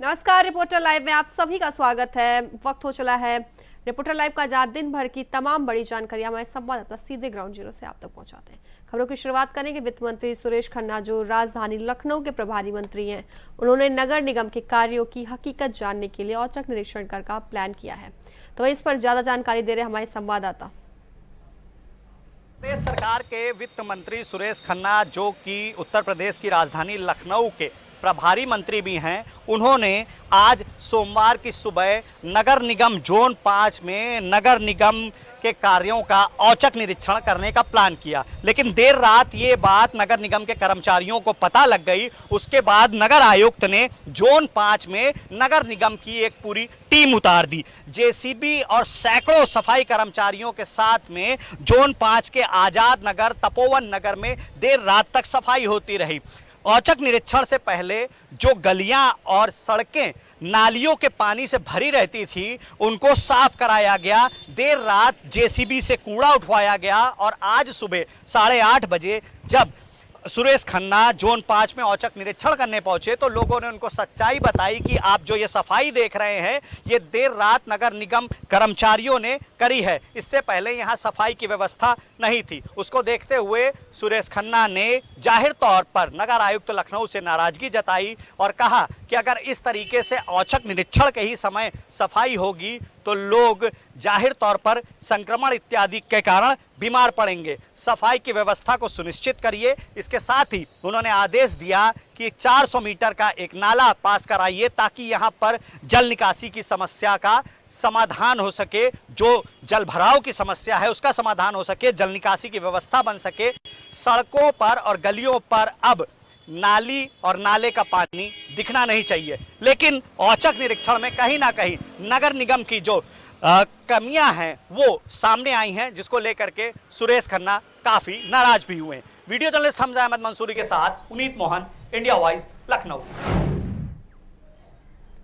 नमस्कार, reporter live में आप सभी का स्वागत है। वक्त हो चला है रिपोर्टर लाइव का, जहां दिन भर की तमाम बड़ी जानकारी हमारे संवाददाता सीधे ग्राउंड जीरो से आप तक पहुंचाते हैं। खबरों की शुरुआत करेंगे वित्त मंत्री सुरेश खन्ना, जो राजधानी लखनऊ के प्रभारी मंत्री हैं। उन्होंने नगर निगम के कार्यों की हकीकत जानने के लिए औचक निरीक्षण कर का प्लान किया है। तो इस पर ज्यादा जानकारी दे रहे हमारे संवाददाता। प्रदेश सरकार के वित्त मंत्री सुरेश खन्ना, जो कि उत्तर प्रदेश की राजधानी लखनऊ के प्रभारी मंत्री भी हैं, उन्होंने आज सोमवार की सुबह नगर निगम जोन 5 में नगर निगम के कार्यों का औचक निरीक्षण करने का प्लान किया। लेकिन देर रात ये बात नगर निगम के कर्मचारियों को पता लग गई। उसके बाद नगर आयुक्त ने जोन 5 में नगर निगम की एक पूरी टीम उतार दी। जेसीबी और सैकड़ों सफाई कर्मचारियों के साथ में जोन 5 के आजाद नगर, तपोवन नगर में देर रात तक सफाई होती रही। औचक निरीक्षण से पहले जो गलियां और सड़कें नालियों के पानी से भरी रहती थी, उनको साफ कराया गया। देर रात जेसीबी से कूड़ा उठवाया गया और आज सुबह 8:30 बजे जब सुरेश खन्ना जोन 5 में औचक निरीक्षण करने पहुंचे तो लोगों ने उनको सच्चाई बताई कि आप जो ये सफाई देख रहे हैं, ये देर रात नगर निगम कर्मचारियों ने करी है। इससे पहले यहाँ सफाई की व्यवस्था नहीं थी। उसको देखते हुए सुरेश खन्ना ने जाहिर तौर पर नगर आयुक्त लखनऊ से नाराजगी जताई और कहा कि अगर इस तरीके से औचक निरीक्षण के ही समय सफाई होगी तो लोग जाहिर तौर पर संक्रमण इत्यादि के कारण बीमार पड़ेंगे। सफाई की व्यवस्था को सुनिश्चित करिए। इसके साथ ही उन्होंने आदेश दिया कि 400 मीटर का एक नाला पास कराइए ताकि यहाँ पर जल निकासी की समस्या का समाधान हो सके, जो जल भराव की समस्या है उसका समाधान हो सके, जल निकासी की व्यवस्था बन सके। सड़कों पर और गलियों पर अब नाली और नाले का पानी दिखना नहीं चाहिए। लेकिन औचक निरीक्षण में कहीं ना कहीं नगर निगम की जो कमियां हैं वो सामने आई हैं, जिसको लेकर के सुरेश खन्ना काफी नाराज भी हुए। वीडियो जर्नलिस्ट हमजा अहमद मंसूरी के साथ पुनीत मोहन, इंडिया वॉइस, लखनऊ।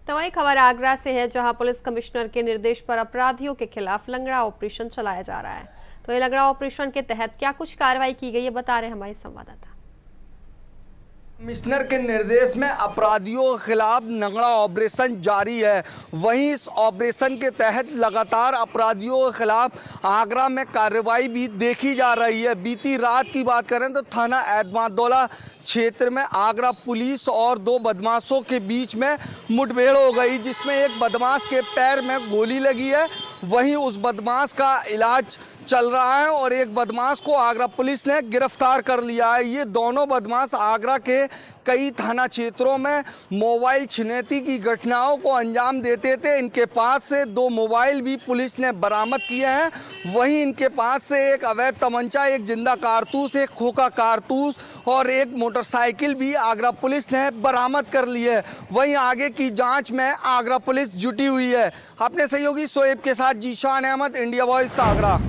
तो वही खबर आगरा से है, जहां पुलिस कमिश्नर के निर्देश पर अपराधियों के खिलाफ लंगड़ा ऑपरेशन चलाया जा रहा है। तो ये लंगड़ा ऑपरेशन के तहत क्या कुछ कार्रवाई की गई है, बता रहे हमारे संवाददाता। कमिश्नर के निर्देश में अपराधियों के खिलाफ नंगड़ा ऑपरेशन जारी है। वहीं इस ऑपरेशन के तहत लगातार अपराधियों के खिलाफ आगरा में कार्रवाई भी देखी जा रही है। बीती रात की बात करें तो थाना एतमादौला क्षेत्र में आगरा पुलिस और दो बदमाशों के बीच में मुठभेड़ हो गई, जिसमें एक बदमाश के पैर में गोली लगी है। वहीं उस बदमाश का इलाज चल रहा है और एक बदमाश को आगरा पुलिस ने गिरफ्तार कर लिया है। ये दोनों बदमाश आगरा के कई थाना क्षेत्रों में मोबाइल छिनैती की घटनाओं को अंजाम देते थे। इनके पास से 2 मोबाइल भी पुलिस ने बरामद किए हैं। वहीं इनके पास से एक अवैध तमंचा, एक जिंदा कारतूस, एक खोखा कारतूस और एक मोटरसाइकिल भी आगरा पुलिस ने बरामद कर ली है। वहीं आगे की जांच में आगरा पुलिस जुटी हुई है। अपने सहयोगी शोएब के साथ जीशान अहमद, इंडिया वॉइस, आगरा।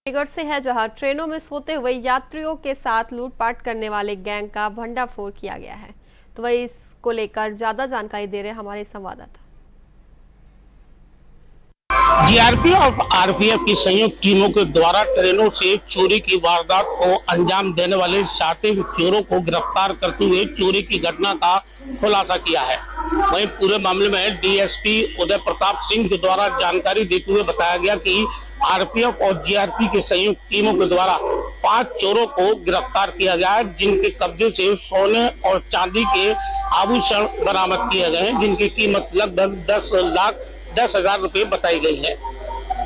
चंडीगढ़ से है, जहां ट्रेनों में सोते हुए यात्रियों के साथ लूटपाट करने वाले गैंग का भंडाफोड़ किया गया है। तो वही इसको लेकर ज्यादा जानकारी दे रहे हमारे संवाददाता। जीआरपी और आरपीएफ की संयुक्त टीमों के द्वारा ट्रेनों से चोरी की वारदात को अंजाम देने वाले शातिर चोरों को गिरफ्तार करते हुए चोरी की घटना का खुलासा किया है। वहीं पूरे मामले में डीएसपी उदय प्रताप सिंह के द्वारा जानकारी देते हुए बताया गया कि आरपीएफ और जीआरपी की संयुक्त टीमों के द्वारा 5 चोरों को गिरफ्तार किया गया है, जिनके कब्जे से सोने और चांदी के आभूषण बरामद किए गए हैं, जिनकी कीमत लगभग 10,10,000 रुपए बताई गई है।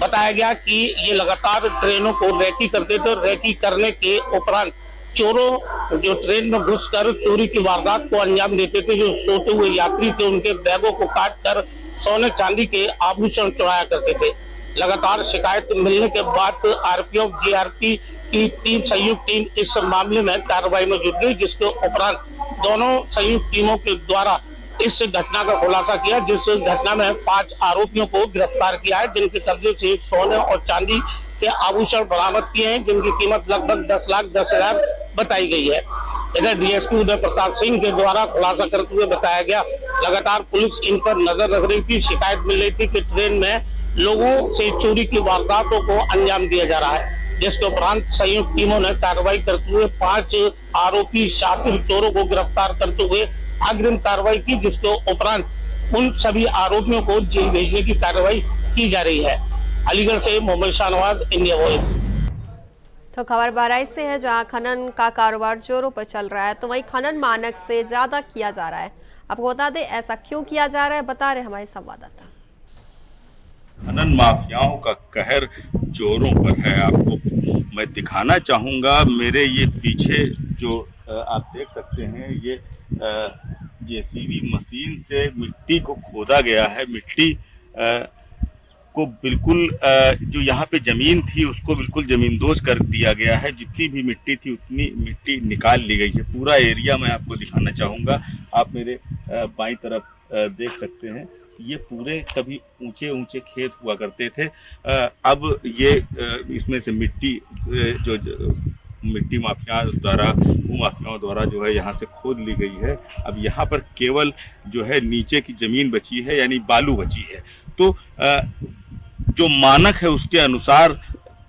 बताया गया कि ये लगातार ट्रेनों को रेकी करते थे। रेकी करने के उपरांत चोरों जो ट्रेन में घुसकर चोरी की वारदात को अंजाम देते थे। जो सोते हुए यात्री थे, उनके बैगों को काटकर सोने चांदी के आभूषण चुराया करते थे। लगातार शिकायत मिलने के बाद आरपीएफ जीआरपी की टीम, संयुक्त टीम इस मामले में कार्रवाई में जुट गई, जिसके उपरांत दोनों संयुक्त टीमों के द्वारा इस घटना का खुलासा किया, जिस घटना में 5 आरोपियों को गिरफ्तार किया है, जिनके कब्जे से सोने और चांदी के आभूषण बरामद किए हैं, जिनकी कीमत लगभग 10,10,000 बताई गई है। इधर डीएसपी उदय प्रताप सिंह के द्वारा खुलासा करते हुए बताया गया, लगातार पुलिस इन पर नजर रख रही थी। शिकायत मिल रही थी कि ट्रेन में लोगों से चोरी की वारदातों को अंजाम दिया जा रहा है, जिसके उपरांत संयुक्त टीमों ने कार्रवाई करते हुए 5 आरोपी शातिर चोरों को गिरफ्तार करते हुए अग्रिम कार्रवाई की, जिसके उपरांत उन सभी आरोपियों को जेल भेजने की कार्रवाई की जा रही है। अलीगढ़ से मोहम्मद शाहनवाज, इंडिया वॉइस। तो खबर बहराइच से है, जहां खनन का कारोबार जोरों पर चल रहा है, तो वहीं खनन मानक से ज्यादा किया जा रहा है। आपको बता दें ऐसा क्यों किया जा रहा है, बता रहे हमारे संवाददाता। खनन माफियाओं का कहर चोरों पर है। आपको मैं दिखाना चाहूंगा, मेरे ये पीछे जो आप देख सकते हैं, ये जेसीबी मशीन से मिट्टी को खोदा गया है। मिट्टी को बिल्कुल जो यहाँ पे जमीन थी उसको बिल्कुल जमींदोज कर दिया गया है। जितनी भी मिट्टी थी उतनी मिट्टी निकाल ली गई है। पूरा एरिया मैं आपको दिखाना चाहूँगा। आप मेरे बाईं तरफ देख सकते हैं, ये पूरे कभी ऊंचे ऊंचे खेत हुआ करते थे। अब ये इसमें से मिट्टी जो मिट्टी माफियाओं द्वारा जो है यहाँ से खोद ली गई है। अब यहाँ पर केवल जो है नीचे की जमीन बची है, यानी बालू बची है। तो जो मानक है उसके अनुसार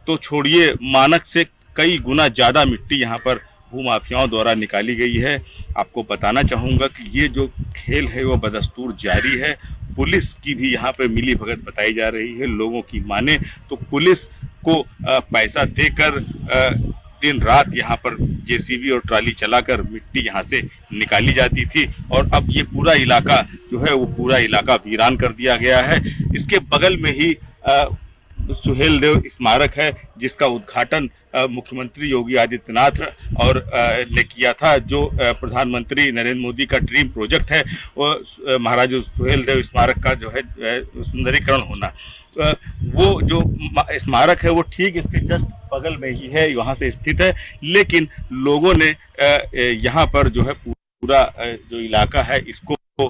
तो छोड़िए, मानक से कई गुना ज़्यादा मिट्टी यहाँ पर भूमाफियाओं द्वारा निकाली गई है। आपको बताना चाहूँगा कि ये जो खेल है वो बदस्तूर जारी है। पुलिस की भी यहाँ पर मिली भगत बताई जा रही है। लोगों की माने तो पुलिस को पैसा देकर दिन रात यहाँ पर जेसीबी और ट्राली चलाकर मिट्टी यहाँ से निकाली जाती थी, और अब ये पूरा इलाका जो है वो पूरा इलाका वीरान कर दिया गया है। इसके बगल में ही सुहेलदेव स्मारक है, जिसका उद्घाटन मुख्यमंत्री योगी आदित्यनाथ और ने किया था। जो प्रधानमंत्री नरेंद्र मोदी का ड्रीम प्रोजेक्ट है, वो महाराजा सुहेलदेव स्मारक का जो है सुंदरीकरण होना। वो जो स्मारक है वो ठीक इसके जस्ट बगल में ही है, वहाँ से स्थित है। लेकिन लोगों ने यहाँ पर जो है पूरा जो इलाका है इसको वो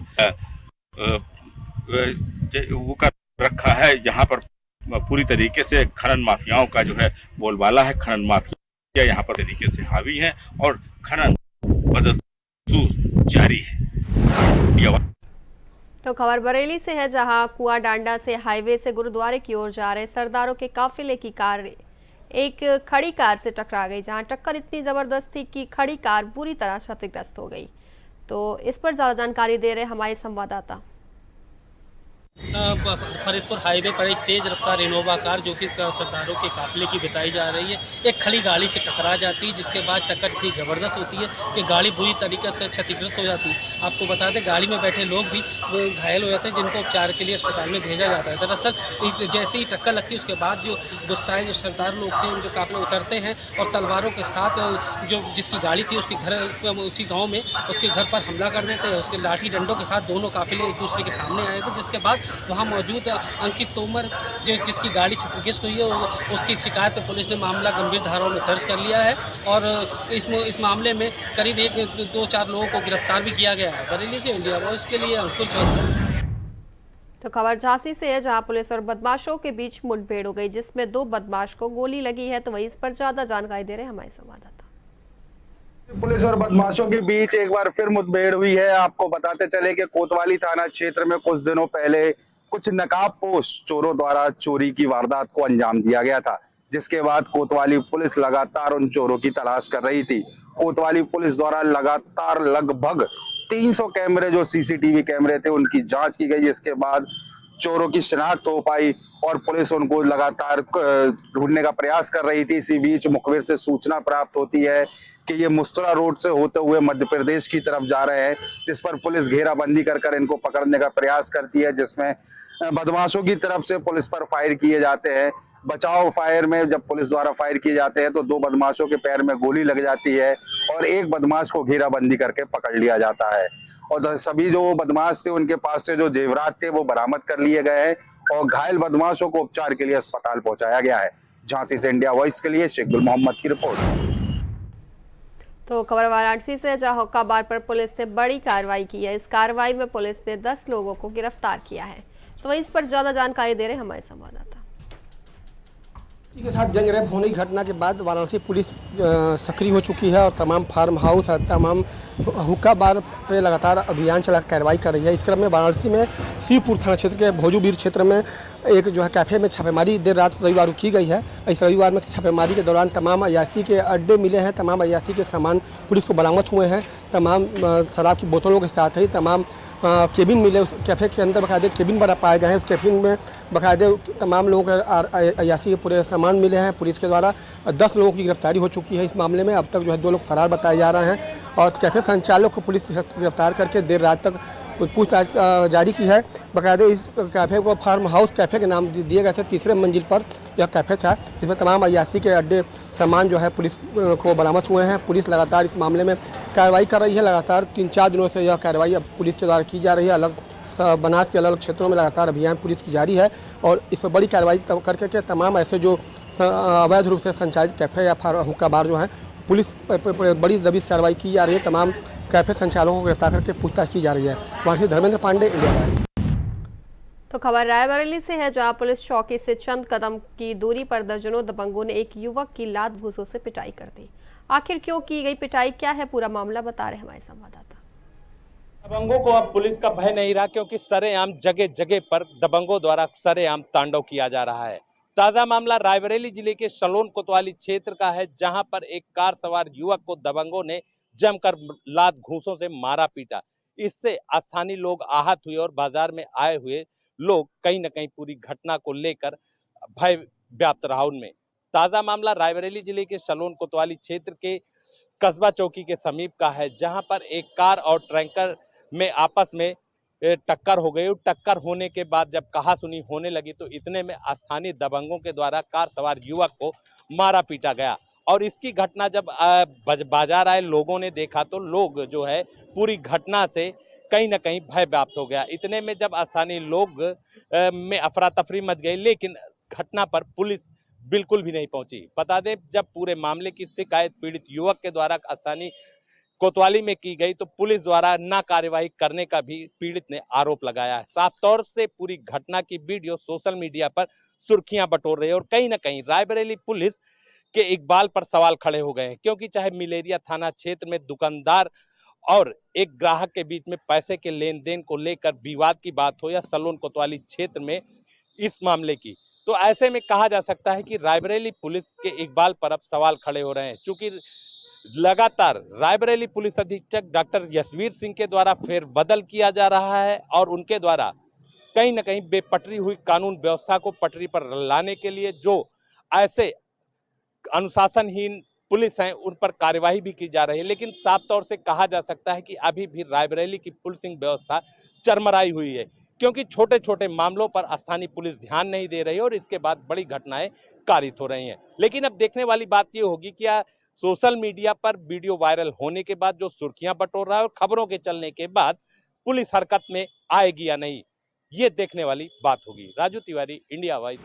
कर रखा है। यहाँ पर पूरी तरीके से खनन माफियाओं का जो है बोलबाला है। खनन माफिया यहाँ पर तरीके से हावी हैं और खनन बदस्तूर जारी है। तो खबर बरेली से है, जहां कुआं डांडा से हाईवे से गुरुद्वारे की ओर जा रहे सरदारों के काफिले की कार एक खड़ी कार से टकरा गई, जहां टक्कर इतनी जबरदस्त थी कि खड़ी कार बुरी तरह क्षतिग्रस्त हो गई। तो इस पर ज्यादा जानकारी दे रहे हमारे संवाददाता। फरीदपुर हाईवे पर एक तेज रफ्तार इनोवा कार जो कि सरदारों के काफिले की बताई जा रही है, एक खड़ी गाड़ी से टकरा जाती है, जिसके बाद टक्कर इतनी ज़बरदस्त होती है कि गाड़ी बुरी तरीके से क्षतिग्रस्त हो जाती है। आपको बता दें गाड़ी में बैठे लोग भी घायल हो जाते हैं, जिनको उपचार के लिए अस्पताल में भेजा जाता है। दरअसल जैसे ही टक्कर लगती है उसके बाद जो गुस्साए जो सरदार लोग थे उनके काफिले उतरते हैं और तलवारों के साथ जो जिसकी गाड़ी थी उसके घर उसी गाँव में उसके घर पर हमला कर देते हैं। उसके लाठी डंडों के साथ दोनों काफिले एक दूसरे के सामने आए थे, जिसके बाद वहाँ मौजूद अंकित तोमर जिसकी गाड़ी क्षतिग्रस्त हुई है उसकी शिकायत पर पुलिस ने मामला गंभीर धाराओं में दर्ज कर लिया है और इस मामले में करीब 1-2-4 लोगों को गिरफ्तार भी किया गया है। बरेली से इंडिया वॉइस के लिए अंकुर चौधरी। तो खबर झांसी से है, जहां पुलिस और बदमाशों के बीच मुठभेड़ हो गई, जिसमें 2 बदमाश को गोली लगी है। तो वहीं इस पर ज्यादा जानकारी दे रहे हैं हमारे संवाददाता। पुलिस और बदमाशों के बीच एक बार फिर मुठभेड़ हुई है। आपको बताते चले कि कोतवाली थाना क्षेत्र में कुछ दिनों पहले कुछ नकाबपोश चोरों द्वारा चोरी की वारदात को अंजाम दिया गया था, जिसके बाद कोतवाली पुलिस लगातार उन चोरों की तलाश कर रही थी। कोतवाली पुलिस द्वारा लगातार लगभग 300 कैमरे जो सीसीटीवी कैमरे थे उनकी जांच की गई, जिसके बाद चोरों की शिनाख्त हो पाई और पुलिस उनको लगातार ढूंढने का प्रयास कर रही थी। इसी बीच मुखबिर से सूचना प्राप्त होती है कि ये मुस्तरा रोड से होते हुए मध्य प्रदेश की तरफ जा रहे हैं, जिस पर पुलिस घेराबंदी कर इनको पकड़ने का प्रयास करती है, जिसमें बदमाशों की तरफ से पुलिस पर फायर किए जाते हैं। बचाव फायर में जब पुलिस द्वारा फायर किए जाते हैं तो 2 बदमाशों के पैर में गोली लग जाती है और एक बदमाश को घेराबंदी करके पकड़ लिया जाता है और सभी जो बदमाश थे उनके पास से जो जेवरात थे वो बरामद कर लिए गए हैं और घायल बदमाशों को उपचार के लिए अस्पताल पहुंचाया गया है। झांसी से इंडिया वॉइस के लिए शेख गुल मोहम्मद की रिपोर्ट। तो खबर वाराणसी से, जहां हुक्काबार पर पुलिस ने बड़ी कार्रवाई की है। इस कार्रवाई में पुलिस ने 10 लोगों को गिरफ्तार किया है। तो इस पर ज्यादा जानकारी दे रहे हमारे संवाददाता। के साथ गैंगरेप होने की घटना के बाद वाराणसी पुलिस सक्रिय हो चुकी है और तमाम फार्म हाउस और तमाम हुक्का बार पे लगातार अभियान चला कार्रवाई कर रही है। इस क्रम में वाराणसी में शिवपुर थाना क्षेत्र के भोजूबीर क्षेत्र में एक जो है कैफ़े में छापेमारी देर रात रविवार की गई है। इस रविवार में छापेमारी के दौरान तमाम अय्यासी के अड्डे मिले हैं, तमाम अय्यासी के सामान पुलिस को बरामद हुए हैं। तमाम शराब की बोतलों के साथ ही तमाम केबिन मिले। उस कैफ़े के अंदर बाकायदे केबिन बना पाए गए हैं। उस केबिन में बाकायदे तमाम लोगों के अय्यासी के पूरे सामान मिले हैं। पुलिस के द्वारा 10 लोगों की गिरफ्तारी हो चुकी है इस मामले में। अब तक जो है 2 लोग फरार बताए जा रहे हैं और कैफ़े संचालक को पुलिस गिरफ्तार करके देर रात तक पूछताछ जारी की है। बाकायदे इस कैफ़े को फार्म हाउस कैफ़े के नाम दिए गए थे। तीसरे मंजिल पर यह कैफ़े था जिसमें तमाम अय्यासी के अड्डे सामान जो है पुलिस को बरामद हुए हैं। पुलिस लगातार इस मामले में कार्रवाई कर रही है। लगातार 3-4 दिनों से यह कार्रवाई अब पुलिस के द्वारा की जा रही है। अलग बनास के अलग अलग क्षेत्रों में लगातार अभियान पुलिस की जारी है और इस पर बड़ी कार्रवाई करके तमाम ऐसे जो अवैध रूप से संचालित कैफ़े या हुक्का बार जो हैं पुलिस बड़ी दबिश कार्रवाई की जा रही है। तमाम कैफ़े संचालकों को गिरफ्तार करके पूछताछ की जा रही है। वहाँ से धर्मेंद्र पांडे, इंडिया लाइव। तो खबर रायबरेली से है, जहां पुलिस चौकी से चंद कदम की दूरी पर दर्जनों दबंगों ने एक युवक की लात घूंसों से पिटाई कर दी। आखिर क्यों की गई पिटाई, क्या है पूरा मामला, बता रहे हमारे संवाददाता। दबंगों को अब पुलिस का भय नहीं रहा, क्योंकि सरेआम जगह जगह पर दबंगों द्वारा सरेआम तांडव किया जा रहा है। ताजा मामला रायबरेली जिले के सलोन कोतवाली क्षेत्र का है, जहां पर एक कार सवार युवक को दबंगों ने जमकर लात घूंसों से मारा पीटा। इससे स्थानीय लोग आहत हुए और बाजार में आए हुए लोग कहीं न कहीं पूरी घटना को लेकर भय व्याप्त रहा उनमें। ताजा मामला रायबरेली जिले के सलोन कोतवाली क्षेत्र के कस्बा चौकी के समीप का है, जहां पर एक कार और टैंकर में आपस में टक्कर हो गई। टक्कर होने के बाद जब कहासुनी होने लगी तो इतने में स्थानीय दबंगों के द्वारा कार सवार युवक को मारा पीटा गया। और इसकी घटना जब बाजार आए लोगों ने देखा तो लोग जो है पूरी घटना से कहीं ना कहीं भय व्याप्त हो गया। इतने में जब स्थानीय लोग में अफरा तफरी मच गई, लेकिन घटना पर पुलिस बिल्कुल भी नहीं पहुंची। बता दें, जब पूरे मामले की शिकायत पीड़ित युवक के द्वारा स्थानीय कोतवाली में की गई तो पुलिस द्वारा ना कार्यवाही करने का भी पीड़ित ने आरोप लगाया है। साफ तौर से पूरी घटना की वीडियो सोशल मीडिया पर सुर्खियां बटोर रही है और कहीं ना कहीं रायबरेली पुलिस के इकबाल पर सवाल खड़े हो गए हैं, क्योंकि चाहे मिलेरिया थाना क्षेत्र में दुकानदार और एक ग्राहक के बीच में पैसे के लेन देन को लेकर विवाद की बात हो या सलोन कोतवाली क्षेत्र में इस मामले की, तो ऐसे में कहा जा सकता है कि रायबरेली पुलिस के इकबाल पर अब सवाल खड़े हो रहे हैं। चूंकि लगातार रायबरेली पुलिस अधीक्षक डॉक्टर यशवीर सिंह के द्वारा फेरबदल किया जा रहा है और उनके द्वारा कहीं न कहीं बेपटरी हुई कानून व्यवस्था को पटरी पर लाने के लिए जो ऐसे अनुशासनहीन पुलिस हैं उन पर कार्यवाही भी की जा रही है। लेकिन साफ तौर से कहा जा सकता है कि अभी भी रायबरेली की पुलिसिंग व्यवस्था चरमराई हुई है, क्योंकि छोटे छोटे मामलों पर स्थानीय पुलिस ध्यान नहीं दे रही है और इसके बाद बड़ी घटनाएं कारित हो रही हैं। लेकिन अब देखने वाली बात ये होगी कि सोशल मीडिया पर वीडियो वायरल होने के बाद जो सुर्खियां बटोर रहा है और खबरों के चलने के बाद पुलिस हरकत में आएगी या नहीं, ये देखने वाली बात होगी। Raju Tiwari, India wise.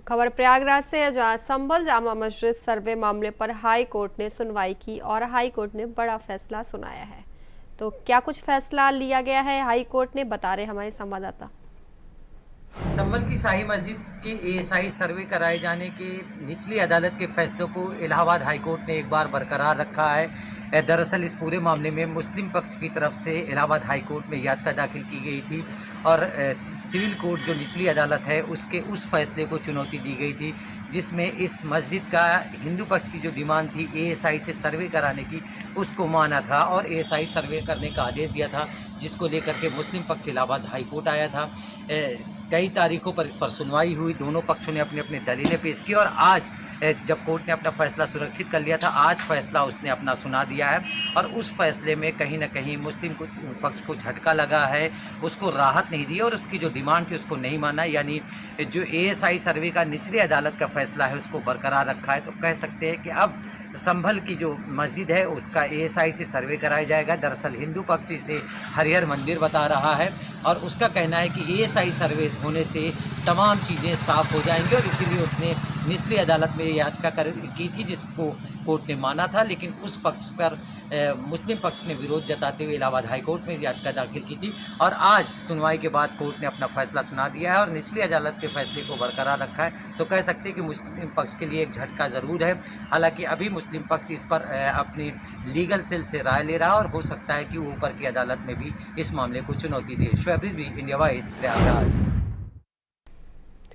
खबर प्रयागराज से है, जहां संभल जामा मस्जिद सर्वे मामले पर हाई कोर्ट ने सुनवाई की और हाई कोर्ट ने बड़ा फैसला सुनाया है। तो क्या कुछ फैसला लिया गया है हाई कोर्ट ने, बता रहे हमारे संवाददाता। संभल की शाही मस्जिद के एएसआई सर्वे कराए जाने के निचली अदालत के फैसलों को इलाहाबाद हाई कोर्ट ने एक बार बरकरार रखा है। दरअसल इस पूरे मामले में मुस्लिम पक्ष की तरफ से इलाहाबाद हाई कोर्ट में याचिका दाखिल की गई थी और सिविल कोर्ट जो निचली अदालत है उसके उस फैसले को चुनौती दी गई थी, जिसमें इस मस्जिद का हिंदू पक्ष की जो डिमांड थी एएसआई से सर्वे कराने की, उसको माना था और एएसआई सर्वे करने का आदेश दिया था, जिसको लेकर के मुस्लिम पक्ष इलाहाबाद हाई कोर्ट आया था। कई तारीखों पर इस पर सुनवाई हुई, दोनों पक्षों ने अपनी अपनी दलीलें पेश की और आज जब कोर्ट ने अपना फैसला सुरक्षित कर लिया था, आज फैसला उसने अपना सुना दिया है और उस फैसले में कहीं ना कहीं मुस्लिम पक्ष को झटका लगा है, उसको राहत नहीं दी और उसकी जो डिमांड थी उसको नहीं माना, यानी जो एएसआई सर्वे का निचली अदालत का फैसला है उसको बरकरार रखा है। तो कह सकते हैं कि अब संभल की जो मस्जिद है उसका एएसआई से सर्वे कराया जाएगा। दरअसल हिंदू पक्ष इसे हरिहर मंदिर बता रहा है और उसका कहना है कि एएसआई सर्वे होने से तमाम चीज़ें साफ हो जाएंगी और इसीलिए उसने निचली अदालत में याचिका की थी, जिसको कोर्ट ने माना था, लेकिन उस पक्ष पर मुस्लिम पक्ष ने विरोध जताते हुए इलाहाबाद हाईकोर्ट में याचिका दाखिल की थी और आज सुनवाई के बाद कोर्ट ने अपना फैसला सुना दिया है और निचली अदालत के फैसले को बरकरार रखा है। तो कह सकते हैं कि मुस्लिम पक्ष के लिए एक झटका ज़रूर है। हालांकि अभी मुस्लिम पक्ष इस पर अपनी लीगल सेल से राय ले रहा है और हो सकता है कि वो ऊपर की अदालत में भी इस मामले को चुनौती दे। Shoaib Rizvi, India Voice, Prayagraj.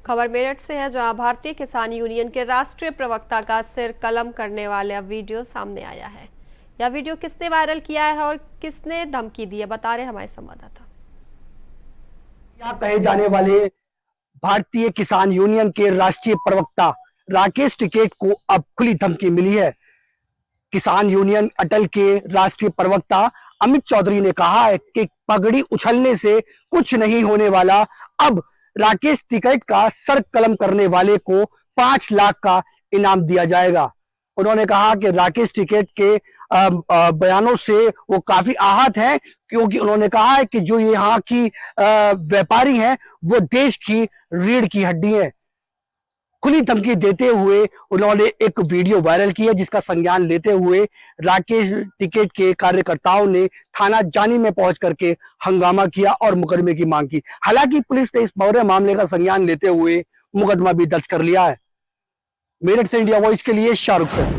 खबर मेरठ से है, जहां भारतीय किसान यूनियन के राष्ट्रीय प्रवक्ता का सिर कलम करने वाला वीडियो सामने आया है। यह वीडियो किसने वायरल किया है और किसने धमकी दी है, बता रहे हमारे संवाददाता। क्या कहे जाने वाले भारतीय किसान यूनियन के राष्ट्रीय प्रवक्ता राकेश टिकैत को अब खुली धमकी मिली है। किसान यूनियन अटल के राष्ट्रीय प्रवक्ता अमित चौधरी ने कहा है कि पगड़ी उछलने से कुछ नहीं होने वाला। अब राकेश टिकैत का सर कलम करने वाले को 5 लाख का इनाम दिया जाएगा। उन्होंने कहा कि राकेश टिकैत के बयानों से वो काफी आहत हैं, क्योंकि उन्होंने कहा है कि जो यहाँ की व्यापारी हैं वो देश की रीढ़ की हड्डी हैं। खुली धमकी देते हुए उन्होंने एक वीडियो वायरल किया, जिसका संज्ञान लेते हुए राकेश टिकैत के कार्यकर्ताओं ने थाना जानी में पहुंच करके हंगामा किया और मुकदमे की मांग की। हालांकि पुलिस ने इस पूरे मामले का संज्ञान लेते हुए मुकदमा भी दर्ज कर लिया है। मेरठ से इंडिया वॉइस के लिए शाहरुख सर।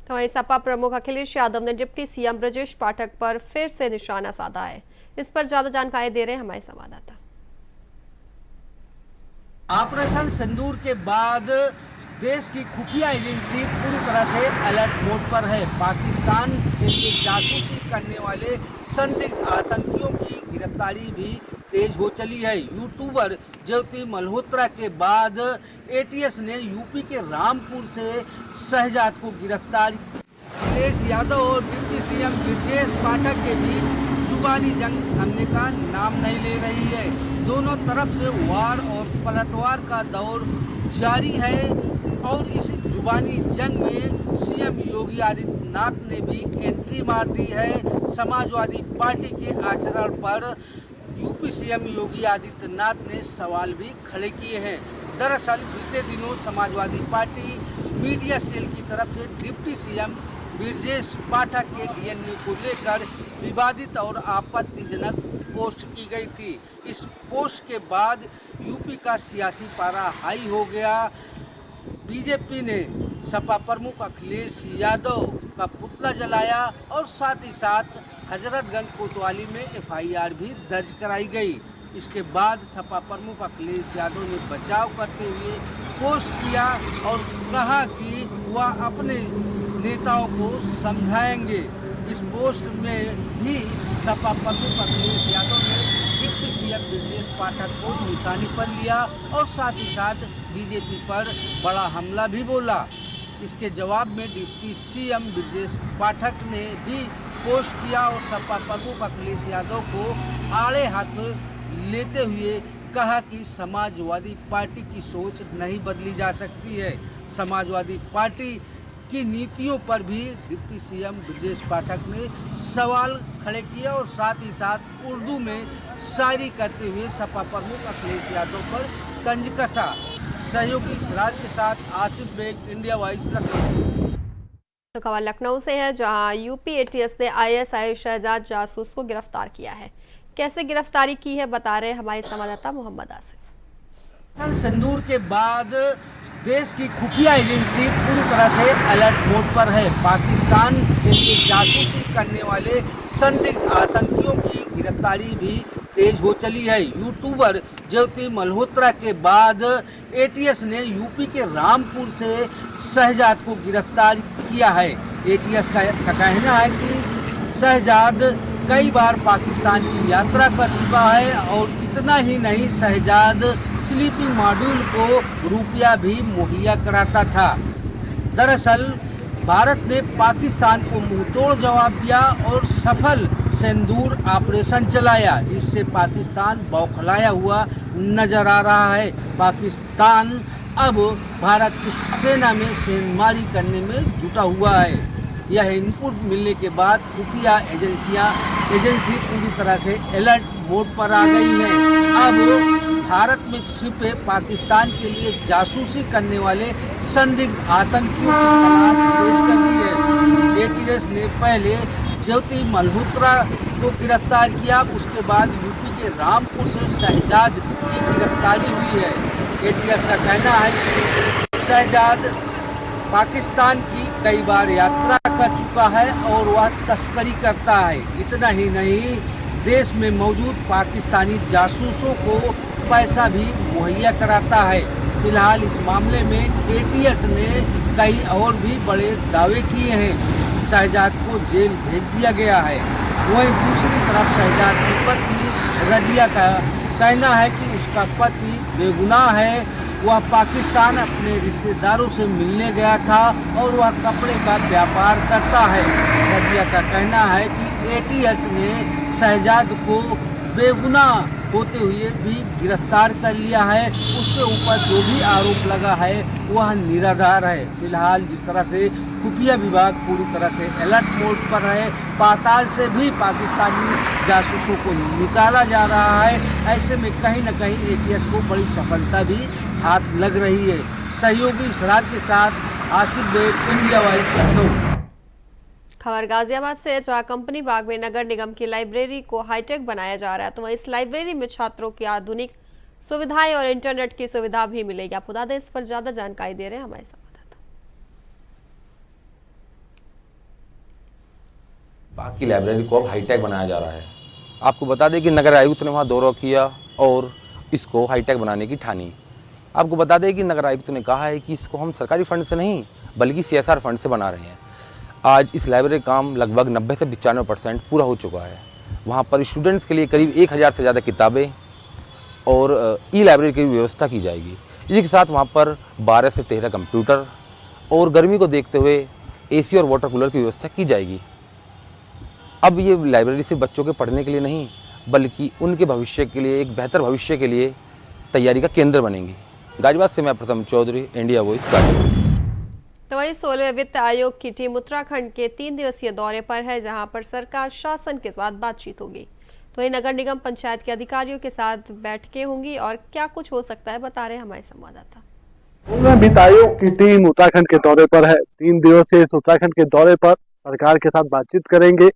तो वहीं सपा प्रमुख अखिलेश यादव ने डिप्टी सीएम ब्रजेश पाठक पर फिर से निशाना साधा है। इस पर ज्यादा जानकारी दे रहे हैं हमारे संवाददाता। ऑपरेशन सिंदूर के बाद देश की खुफिया एजेंसी पूरी तरह से अलर्ट मोड पर है। पाकिस्तान के लिए जासूसी करने वाले संदिग्ध आतंकियों की गिरफ्तारी भी तेज हो चली है। यूट्यूबर ज्योति मल्होत्रा के बाद एटीएस ने यूपी के रामपुर से शहजाद को गिरफ्तार। अखिलेश यादव और डिप्टी सीएम ब्रजेश पाठक के बीच जुबानी जंग थमने का नाम नहीं ले रही है। दोनों तरफ से वार और पलटवार का दौर जारी है और इस जुबानी जंग में सीएम योगी आदित्यनाथ ने भी एंट्री मार दी है। समाजवादी पार्टी के आचरण पर यूपी सीएम योगी आदित्यनाथ ने सवाल भी खड़े किए हैं। दरअसल बीते दिनों समाजवादी पार्टी मीडिया सेल की तरफ से डिप्टी सीएम ब्रजेश पाठक के डीएनए को लेकर विवादित और आपत्तिजनक पोस्ट की गई थी। इस पोस्ट के बाद यूपी का सियासी पारा हाई हो गया। बीजेपी ने सपा प्रमुख अखिलेश यादव का पुतला जलाया और साथ ही साथ हजरतगंज कोतवाली में एफआईआर भी दर्ज कराई गई। इसके बाद सपा प्रमुख अखिलेश यादव ने बचाव करते हुए पोस्ट किया और कहा कि वह अपने नेताओं को समझाएंगे। इस पोस्ट में भी सपा प्रमुख अखिलेश यादव ने डिप्टी सीएम ब्रजेश पाठक को निशाने पर लिया और साथ ही साथ बीजेपी पर बड़ा हमला भी बोला। इसके जवाब में डिप्टी सीएम ब्रजेश पाठक ने भी पोस्ट किया और सपा प्रमुख अखिलेश यादव को आड़े हाथ लेते हुए कहा कि समाजवादी पार्टी की सोच नहीं बदली जा सकती है। समाजवादी पार्टी की नीतियों पर भी डिप्टी सीएम ब्रजेश पाठक ने सवाल खड़े किए और साथ ही साथ उर्दू में शायरी करते हुए सपा प्रमुख अखिलेश यादव पर तंज कसा। सहयोगी सिराज के साथ आसिफ बेग, इंडिया वॉइस, लखनऊ। तो खबर लखनऊ से है, जहां यूपी एटीएस ने आईएसआई शहजाद जासूस को गिरफ्तार किया है। कैसे गिरफ्तारी की है, बता रहे हमारे संवाददाता मोहम्मद आसिफ। सिंदूर के बाद देश की खुफिया एजेंसी पूरी तरह से अलर्ट मोड पर है। पाकिस्तान के लिए जासूसी करने वाले संदिग्ध आतंकियों की गिरफ्तारी भी तेज हो चली है। यूट्यूबर ज्योति मल्होत्रा के बाद एटीएस ने यूपी के रामपुर से शहजाद को गिरफ्तार किया है। एटीएस का कहना है कि शहजाद कई बार पाकिस्तान की यात्रा कर चुका है और इतना ही नहीं, शहजाद स्लीपिंग मॉड्यूल को रुपया भी मुहैया कराता था। दरअसल भारत ने पाकिस्तान को मुंहतोड़ जवाब दिया और सफल सिंदूर ऑपरेशन चलाया। इससे पाकिस्तान बौखलाया हुआ नजर आ रहा है। पाकिस्तान अब भारत की सेना में सेंधमारी करने में जुटा हुआ है। यह इनपुट मिलने के बाद खुफिया एजेंसी पूरी तरह से अलर्ट मोड पर आ गई है। अब भारत में छिपे पाकिस्तान के लिए जासूसी करने वाले संदिग्ध आतंकियों की तलाश तेज कर दी है। एटीएस ने पहले ज्योति मल्होत्रा को गिरफ्तार किया, उसके बाद यूपी के रामपुर से शहजाद की गिरफ्तारी हुई है। एटीएस का कहना है कि शहजाद पाकिस्तान की कई बार यात्रा कर चुका है और वह तस्करी करता है। इतना ही नहीं, देश में मौजूद पाकिस्तानी जासूसों को पैसा भी मुहैया कराता है। फिलहाल इस मामले में एटीएस ने कई और भी बड़े दावे किए हैं। शहजाद को जेल भेज दिया गया है। वहीं दूसरी तरफ शहजाद की पत्नी रजिया का कहना है कि उसका पति बेगुनाह है। वह पाकिस्तान अपने रिश्तेदारों से मिलने गया था और वह कपड़े का व्यापार करता है। रजिया का कहना है कि एटीएस ने शहजाद को बेगुनाह होते हुए भी गिरफ्तार कर लिया है। उसके ऊपर जो भी आरोप लगा है वह निराधार है। फिलहाल जिस तरह से खुफिया विभाग पूरी तरह से अलर्ट मोड पर है, पाताल से भी पाकिस्तानी जासूसों को निकाला जा रहा है। ऐसे में कहीं न कहीं एटीएस को बड़ी सफलता भी हाथ लग रही है। सहयोगी इसरार के साथ आसिफ बेग, इंडिया वॉइस, लखनऊ। खबर गाजियाबाद से, जहां कंपनी बाग में नगर निगम की लाइब्रेरी को हाईटेक बनाया जा रहा है, तो वहीं इस लाइब्रेरी में छात्रों की आधुनिक सुविधाएं और इंटरनेट की सुविधा भी मिलेगी। आपको बता दें, इस पर ज्यादा जानकारी दे रहे हैं हमारे संवाददाता। बाग की लाइब्रेरी को अब हाईटेक बनाया जा रहा है। आपको बता दें कि नगर आयुक्त ने वहाँ दौरा किया और इसको हाईटेक बनाने की ठानी। आपको बता दें कि नगर आयुक्त ने कहा है कि इसको हम सरकारी फंड से नहीं बल्कि CSR फंड से बना रहे हैं। आज इस लाइब्रेरी का काम लगभग 90 से 95% पूरा हो चुका है। वहाँ पर स्टूडेंट्स के लिए करीब 1000 से ज़्यादा किताबें और ई-लाइब्रेरी की व्यवस्था की जाएगी। इसी के साथ वहाँ पर 12 से 13 कंप्यूटर और गर्मी को देखते हुए AC और वाटर कूलर की व्यवस्था की जाएगी। अब ये लाइब्रेरी सिर्फ बच्चों के पढ़ने के लिए नहीं बल्कि उनके भविष्य के लिए, एक बेहतर भविष्य के लिए तैयारी का केंद्र बनेंगी। गाजियाबाद से मैं प्रथम चौधरी, इंडिया वॉइस, गाजियाबाद। तो वहीं 16वें वित्त आयोग की टीम उत्तराखंड के 3 दिवसीय दौरे पर है, जहां पर सरकार शासन के साथ बातचीत होगी। तो वहीं नगर निगम पंचायत के अधिकारियों के साथ बैठकें होंगी और क्या कुछ हो सकता है, बता रहे हमारे संवाददाता। 16वें वित्त आयोग की टीम उत्तराखंड के दौरे पर है। 3 दिवसीय इस उत्तराखंड के दौरे पर सरकार के साथ बातचीत करेंगे,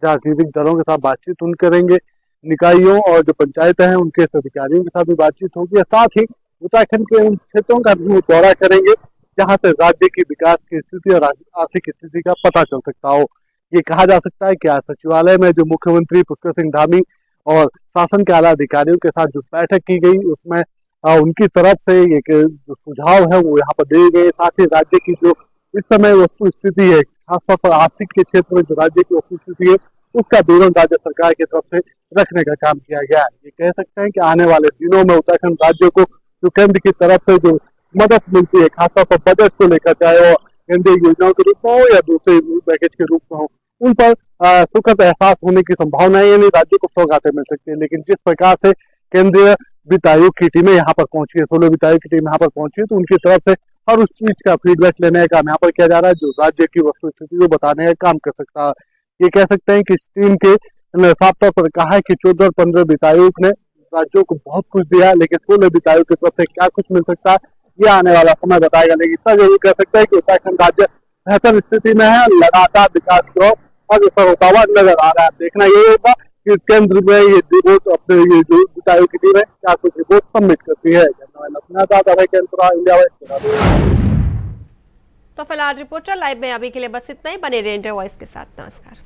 राजनीतिक दलों के साथ बातचीत उन करेंगे, निकायों और जो पंचायतें हैं उनके अधिकारियों के साथ भी बातचीत होगी। साथ ही उत्तराखंड के उन क्षेत्रों का भी दौरा करेंगे जहां से राज्य की विकास की स्थिति और आर्थिक स्थिति का पता चल सकता हो। ये कहा जा सकता है कि आज सचिवालय में जो मुख्यमंत्री पुष्कर सिंह धामी और शासन के आला अधिकारियों के साथ जो बैठक की गई उसमें उनकी तरफ से एक जो सुझाव है वो यहाँ पर दिए गए। साथ ही राज्य की जो इस समय वस्तु स्थिति है, खासतौर पर आर्थिक के क्षेत्र में जो राज्य की वस्तु स्थिति है उसका विवरण राज्य सरकार की तरफ से रखने का काम किया गया है। ये कह सकते हैं कि आने वाले दिनों में उत्तराखंड राज्य को जो केंद्र की तरफ से जो मदद मिलती है, खासतौर पर बजट को लेकर, चाहे वो केंद्रीय योजनाओं के रूप में हो या दूसरे पैकेज के रूप में हो, उन पर सुखद एहसास होने की संभावना है। यानी राज्य को सौगातें मिल सकती है। लेकिन जिस प्रकार से केंद्रीय वित्त आयोग की टीमें यहाँ पर पहुंची है, 16 वित्त आयोग की टीम यहाँ पर पहुंची है, तो उनकी तरफ से हर उस चीज का फीडबैक लेने का काम यहाँ पर किया जा रहा है जो राज्य की वस्तु स्थिति को बताने का काम कर सकता है। ये कह सकते हैं कि इस टीम के साफ तौर पर कहा है कि 14 और 15 वित्त आयोग ने राज्यों को बहुत कुछ दिया, लेकिन 16 वित्त आयोग की तरफ से क्या कुछ मिल सकता है ये आने वाला समय बताएगा। लेकिन इतना जरूर कह सकते हैं कि उत्तराखंड राज्य बेहतर स्थिति में है, लगातार विकास की ओर अग्रसर होता हुआ नजर आ रहा है। देखना यही होगा कि केंद्र में ये रिपोर्ट अपने ये जो वित्त आयोग की टीम है क्या कुछ रिपोर्ट सबमिट करती है। तो फिलहाल रिपोर्टर लाइव में अभी के लिए बस इतना ही। बने रहिए इंडिया वॉइस के साथ। नमस्कार।